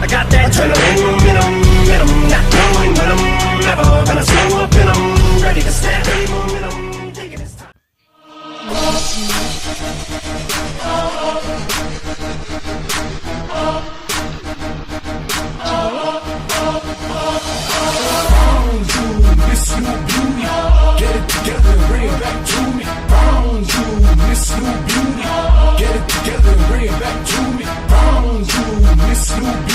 got that adrenaline momentum, not going with 'em, never gonna slow up in 'em, ready to snap any momentum, thinking it's time. Found you, Miss New Beauty. Get it together and bring it back to me. Found you, Miss New Beauty. Get it together and bring it back to me. Found you, Miss New Beauty.